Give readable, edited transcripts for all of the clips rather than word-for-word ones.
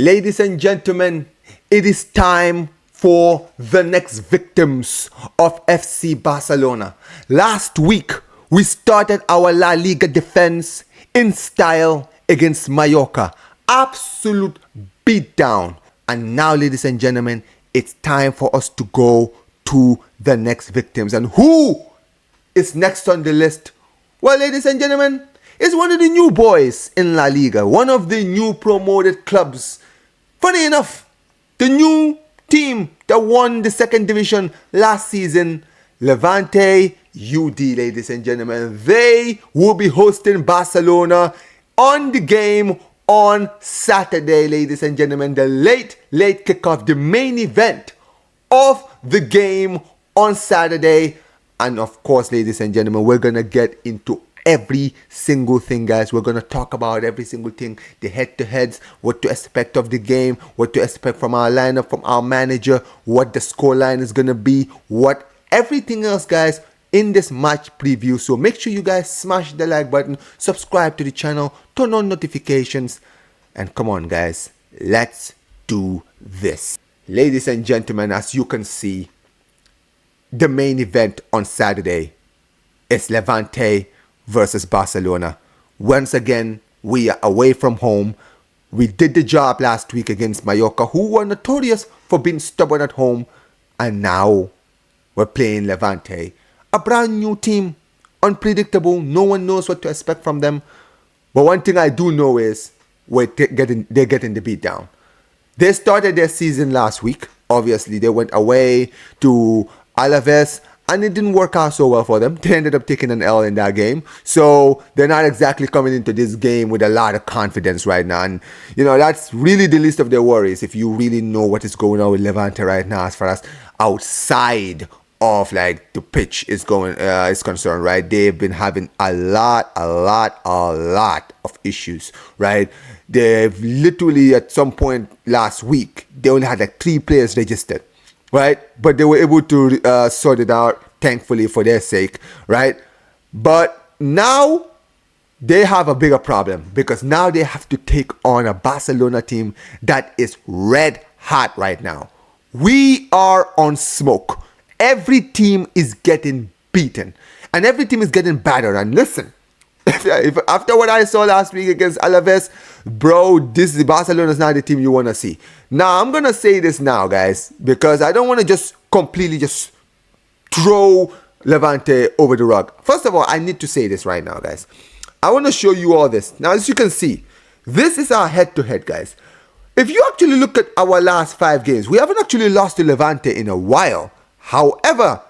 Ladies and gentlemen, it is time for the next victims of FC Barcelona. Last week, we started our La Liga defense in style against Mallorca. Absolute beatdown. And now, ladies and gentlemen, it's time for us to go to the next victims. And who is next on the list? Well, ladies and gentlemen, it's one of the new boys in La Liga, one of the new promoted clubs. Funny enough, the new team that won the second division last season, Levante UD, ladies and gentlemen. They will be hosting Barcelona on the game on Saturday, ladies and gentlemen. The late kickoff, the main event of the game on Saturday. And of course, ladies and gentlemen, we're going to get into every single thing, guys. We're going to talk about every single thing, the head-to-heads, what to expect of the game, what to expect from our lineup, from our manager, what the scoreline is going to be, what everything else, guys, in this match preview. So make sure you guys smash the like button, subscribe to the channel, turn on notifications, and come on, guys, let's do this. Ladies and gentlemen, as you can see, the main event on Saturday is Levante versus Barcelona. Once again, we are away from home. We did the job last week against Mallorca, who were notorious for being stubborn at home. And now we're playing Levante, a brand new team, unpredictable. No one knows what to expect from them. But one thing I do know is they're getting the beat down. They started their season last week. Obviously, they went away to Alaves, and it didn't work out so well for them. They ended up taking an L in that game. So they're not exactly coming into this game with a lot of confidence right now. And, you know, that's really the least of their worries if you really know what is going on with Levante right now as far as outside of, like, the pitch is concerned, right? They've been having a lot of issues, right? They've literally, at some point last week, they only had like 3 players registered, right? But they were able to sort it out, thankfully, for their sake, right? But now they have a bigger problem because now they have to take on a Barcelona team that is red hot right now. We are on smoke. Every team is getting beaten and every team is getting battered. And listen, if after what I saw last week against Alaves, bro, Barcelona is not the team you want to see. Now, I'm going to say this now, guys, because I don't want to just completely just throw Levante over the rug. First of all, I need to say this right now, guys. I want to show you all this. Now, as you can see, this is our head-to-head, guys. If you actually look at our last 5 games, we haven't actually lost to Levante in a while. However,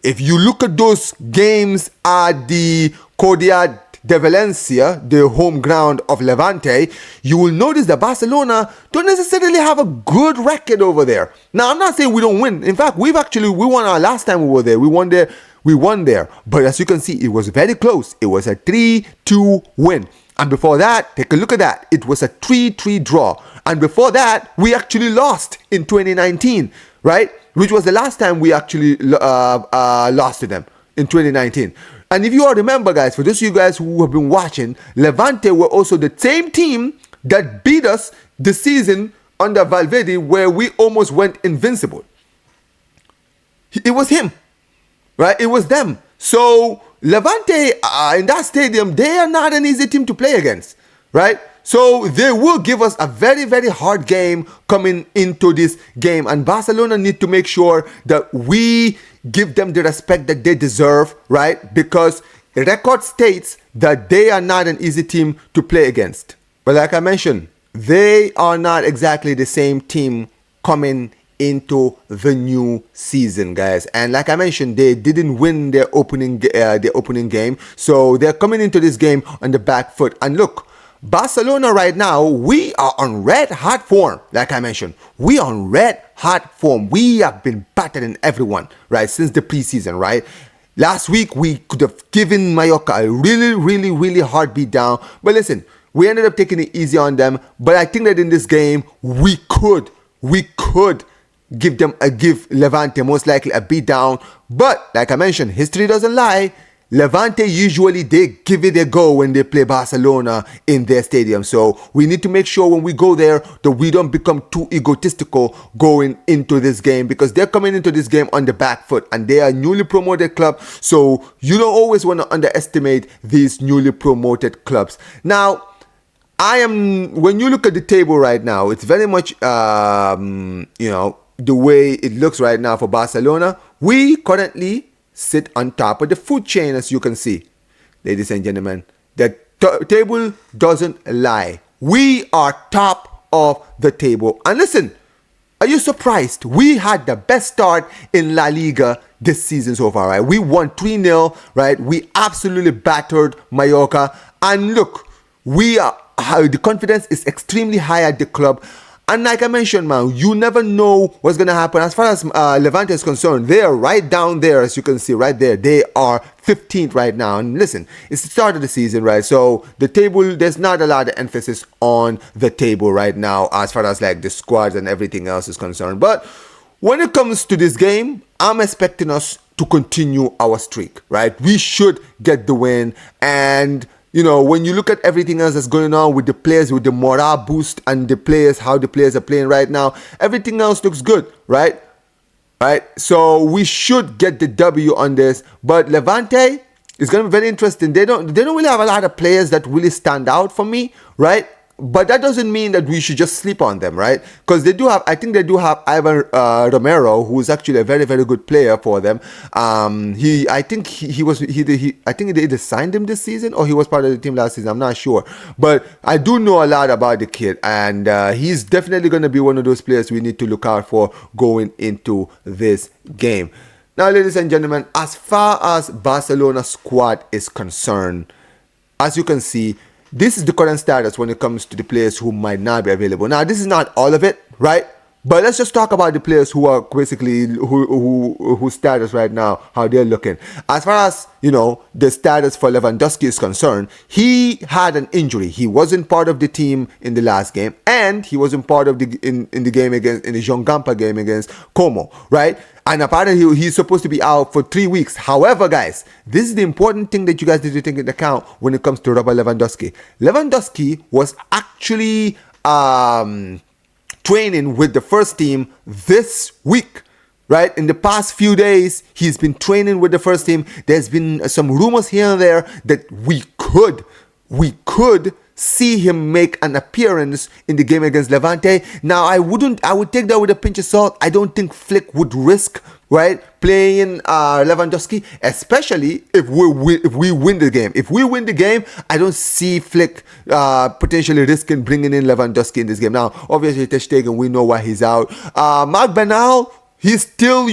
if you look at those games at the Ciutat de València, the home ground of Levante, you will notice that Barcelona don't necessarily have a good record over there. Now, I'm not saying we don't win. In fact, we won our last time we were there. We won there. But as you can see, it was very close. It was a 3-2 win. And before that, take a look at that. It was a 3-3 draw. And before that, we actually lost in 2019, right? Which was the last time we actually lost to them, in 2019. And if you all remember, guys, for those of you guys who have been watching, Levante were also the same team that beat us the season under Valverde, where we almost went invincible. It was him, right? It was them. So Levante, in that stadium, they are not an easy team to play against, right? So they will give us a very, very hard game coming into this game. And Barcelona need to make sure that we give them the respect that they deserve, right? Because the record states that they are not an easy team to play against. But like I mentioned, they are not exactly the same team coming into the new season, guys. And like I mentioned, they didn't win their opening game. So they're coming into this game on the back foot. And look, Barcelona right now, we are on red hot form. Like I mentioned, we are on red hot form. We have been battering everyone, right, since the preseason, right? Last week, we could have given Mallorca a really hard beat down. But listen, we ended up taking it easy on them. But I think that in this game, we could give Levante most likely a beat down. But like I mentioned, history doesn't lie. Levante usually they give it a go when they play Barcelona in their stadium. So we need to make sure when we go there that we don't become too egotistical going into this game, because they're coming into this game on the back foot and they are a newly promoted club. So you don't always want to underestimate these newly promoted clubs. Now, when you look at the table right now, it's very much, the way it looks right now for Barcelona. We currently sit on top of the food chain, as you can see. Ladies and gentlemen, the table doesn't lie. We are top of the table. And listen, are you surprised? We had the best start in La Liga this season so far, right? We won 3-0, right? We absolutely battered Mallorca. And look, the confidence is extremely high at the club. And like I mentioned, man, you never know what's going to happen. As far as Levante is concerned, they are right down there, as you can see right there. They are 15th right now. And listen, it's the start of the season, right? So the table, there's not a lot of emphasis on the table right now as far as like the squads and everything else is concerned. But when it comes to this game, I'm expecting us to continue our streak, right? We should get the win. And when you look at everything else that's going on with the players, with the morale boost and the players, how the players are playing right now, everything else looks good, right? Right? So we should get the W on this. But Levante is going to be very interesting. They don't really have a lot of players that really stand out for me, right? But that doesn't mean that we should just sleep on them, right? Because I think they do have Ivan Romero, who is actually a very, very good player for them. I think they either signed him this season or he was part of the team last season. I'm not sure, but I do know a lot about the kid, and he's definitely going to be one of those players we need to look out for going into this game. Now, ladies and gentlemen, as far as Barcelona squad is concerned, as you can see, this is the current status when it comes to the players who might not be available. Now, this is not all of it, right? But let's just talk about the players who are basically whose status right now, how they're looking. As far as the status for Lewandowski is concerned, he had an injury. He wasn't part of the team in the last game, and he wasn't part of the game against the Jean Gampa game against Como, right? And apparently he's supposed to be out for 3 weeks. However, guys, this is the important thing that you guys need to take into account when it comes to Robert Lewandowski. Lewandowski was actually training with the first team this week, right? In the past few days, he's been training with the first team. There's been some rumors here and there that we could see him make an appearance in the game against Levante. Now, I would take that with a pinch of salt. I don't think Flick would risk, right, playing Lewandowski, especially if we win the game. If we win the game, I don't see Flick potentially risking bringing in Lewandowski in this game. Now, obviously, Ter Stegen, we know why he's out. Marc Bernal, he's still,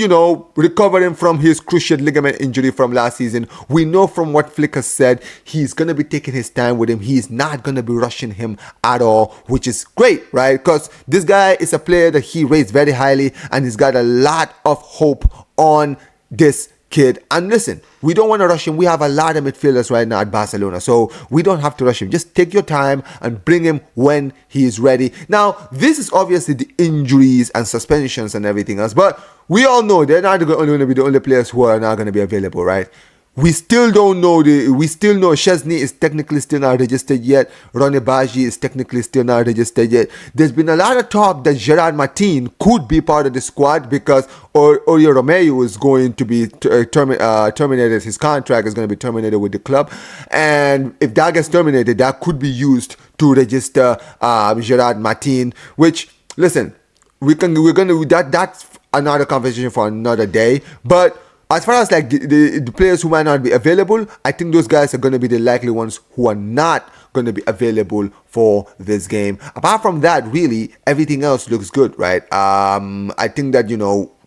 recovering from his cruciate ligament injury from last season. We know from what Flick has said, he's going to be taking his time with him. He's not going to be rushing him at all, which is great, right? Because this guy is a player that he rates very highly, and he's got a lot of hope on this kid. And listen, we don't want to rush him. We have a lot of midfielders right now at Barcelona, so we don't have to rush him. Just take your time and bring him when he is ready. Now, this is obviously the injuries and suspensions and everything else, but we all know they're not going to be the only players who are not going to be available, right? We still don't know. We still know Szczesny is technically still not registered yet. Ronnie Baji is technically still not registered yet. There's been a lot of talk that Gerard Martin could be part of the squad because Oriol Romeu is going to be terminated. His contract is going to be terminated with the club, and if that gets terminated, that could be used to register Gerard Martin. Which, listen, that's another conversation for another day, but as far as like the players who might not be available, I think those guys are going to be the likely ones who are not going to be available for this game. Apart from that, really, everything else looks good, right? I think that,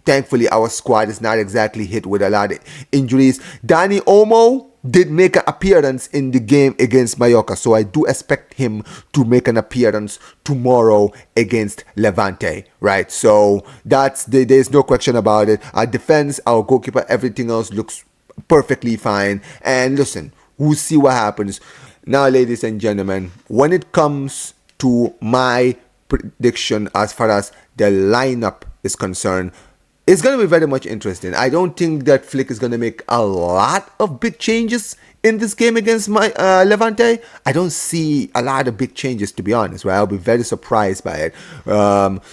thankfully our squad is not exactly hit with a lot of injuries. Dani Olmo did make an appearance in the game against Mallorca, so I do expect him to make an appearance tomorrow against Levante, right? So there's no question about it. Our defense, our goalkeeper, everything else looks perfectly fine. And listen, we'll see what happens. Now, ladies and gentlemen, when it comes to my prediction as far as the lineup is concerned, it's going to be very much interesting. I don't think that Flick is going to make a lot of big changes in this game against my Levante. I don't see a lot of big changes, to be honest, right? I'll be very surprised by it.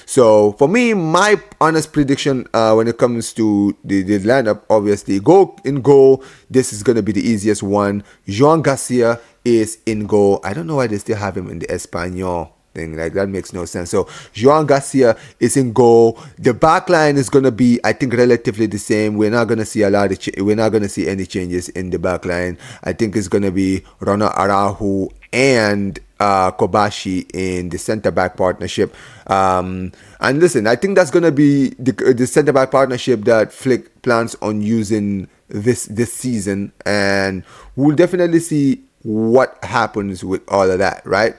So for me, my honest prediction when it comes to the lineup, obviously, goal. This is going to be the easiest one. Joan Garcia is in goal. I don't know why they still have him in the Espanyol thing. Like, that makes no sense. So Joan Garcia is in goal. The back line is going to be, I think, relatively the same. We're not going to see we're not going to see any changes in the back line. I think it's going to be Ronald Araujo and Kobashi in the center back partnership. And listen, I think that's going to be the center back partnership that Flick plans on using this season, and we'll definitely see what happens with all of that, right?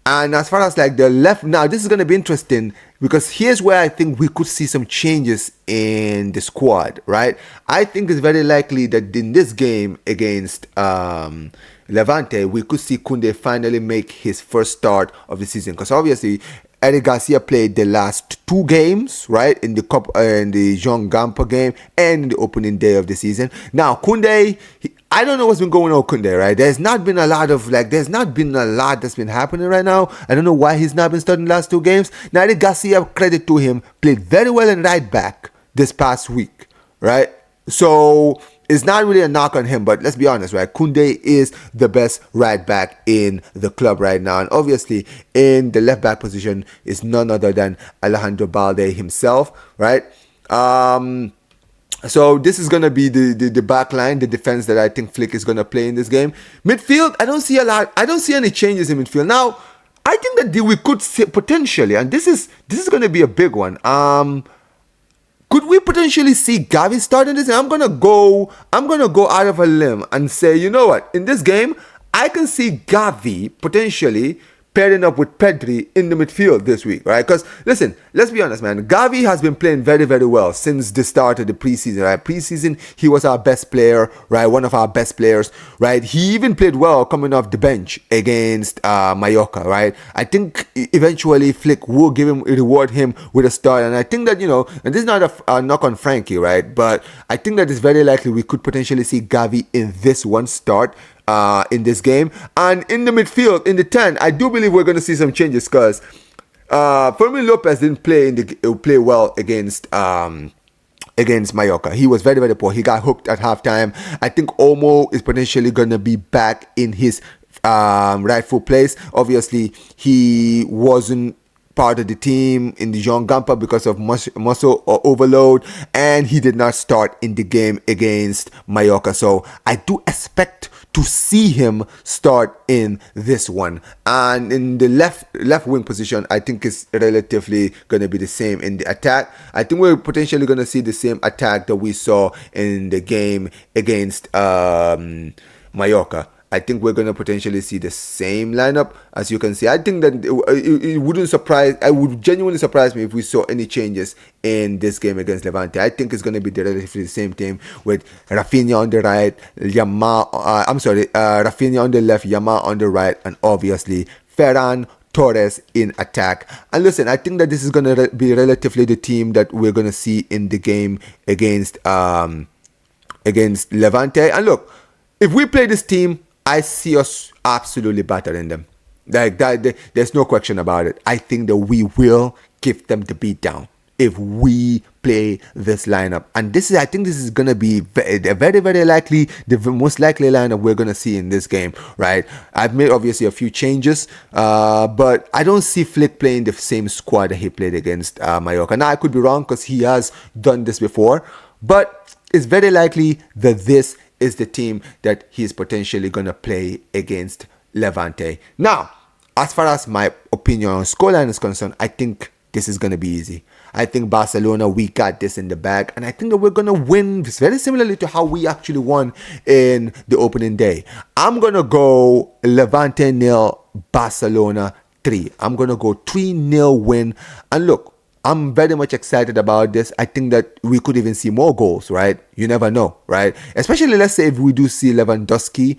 And as far as like the left, now this is going to be interesting, because here's where I think we could see some changes in the squad, right? I think it's very likely that in this game against Levante, we could see Koundé finally make his first start of the season, because obviously Eric Garcia played the last 2 games, right, in the Cup, in the Jean Gamper game and in the opening day of the season. Now Koundé, I don't know what's been going on with Koundé, right? There's not been a lot that's been happening right now. I don't know why he's not been starting the last 2 games. Now Eric Garcia, credit to him, played very well in right back this past week, right? So it's not really a knock on him, but let's be honest, right? Koundé is the best right back in the club right now. And obviously, in the left back position is none other than Alejandro Balde himself, right? So this is going to be the back line, the defense that I think Flick is going to play in this game. Midfield, I don't see any changes in midfield. Now, I think that we could see potentially, and this is going to be a big one. Could we potentially see Gavi starting this? And I'm gonna go out of a limb and say, you know what? In this game, I can see Gavi potentially pairing up with Pedri in the midfield this week, right? Because listen, let's be honest, man. Gavi has been playing very, very well since the start of the preseason, right? Preseason, he was our best player, right? One of our best players, right? He even played well coming off the bench against Mallorca, right? I think eventually Flick will reward him with a start, and I think that, and this is not a knock on Frankie, right? But I think that it's very likely we could potentially see Gavi in this one start in this game. And in the midfield, in the 10, I do believe we're going to see some changes, because Fermin Lopez didn't play well against Mallorca. He was very, very poor. He got hooked at halftime. I think Olmo is potentially going to be back in his rightful place. Obviously, he wasn't part of the team in the Jean Gamper because of muscle overload, and he did not start in the game against Mallorca. So I do expect to see him start in this one. And in the left wing position, I think it's relatively going to be the same. In the attack, I think we're potentially going to see the same attack that we saw in the game against Mallorca. I think we're going to potentially see the same lineup. As you can see, I think that it wouldn't surprise. I would genuinely surprise me if we saw any changes in this game against Levante. I think it's going to be relatively the same team, with Rafinha on the right, Rafinha on the left, Yamal on the right, and obviously Ferran Torres in attack. And listen, I think that this is going to be relatively the team that we're going to see in the game against Levante. And look, if we play this team, I see us absolutely battering them. Like that, there's no question about it. I think that we will give them the beat down if we play this lineup. And I think this is going to be very, very likely, the most likely lineup we're going to see in this game, right? I've made obviously a few changes, but I don't see Flick playing the same squad that he played against Mallorca. Now, I could be wrong, because he has done this before, but it's very likely that this is the team that he's potentially going to play against Levante. Now, as far as my opinion on scoreline is concerned, I think this is going to be easy. I think Barcelona, we got this in the bag, and I think that we're going to win very similarly to how we actually won in the opening day. I'm going to go Levante 0, Barcelona 3. I'm going to go 3-0 win. And look, I'm very much excited about this. I think that we could even see more goals, right? You never know, right? Especially, let's say, if we do see Lewandowski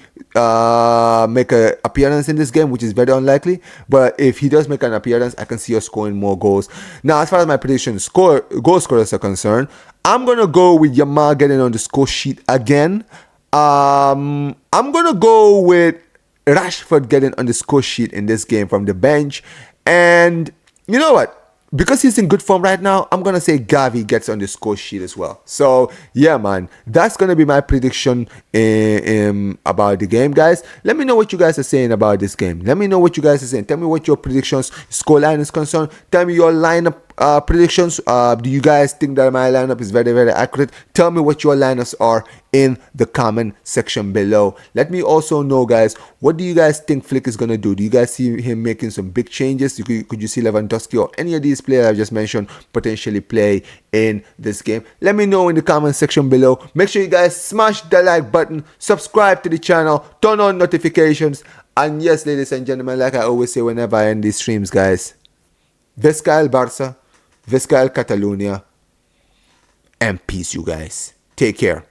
make an appearance in this game, which is very unlikely. But if he does make an appearance, I can see us scoring more goals. Now, as far as my prediction goal scorers are concerned, I'm going to go with Yamal getting on the score sheet again. I'm going to go with Rashford getting on the score sheet in this game from the bench. And you know what? Because he's in good form right now, I'm going to say Gavi gets on the score sheet as well. So, yeah, man, that's going to be my prediction about the game, guys. Let me know what you guys are saying about this game. Let me know what you guys are saying. Tell me what your predictions, scoreline is concerned. Tell me your lineup predictions. Do you guys think that my lineup is very, very accurate? Tell me what your lineups are in the comment section below. Let me also know, guys, what do you guys think Flick is going to do? Do you guys see him making some big changes? Could you see Lewandowski or any of these players I've just mentioned potentially play in this game? Let me know in the comment section below. Make sure you guys smash the like button, subscribe to the channel, turn on notifications, and yes, ladies and gentlemen, like I always say whenever I end these streams, guys, Visca el Barça, Visca el Catalunya, and peace, you guys. Take care.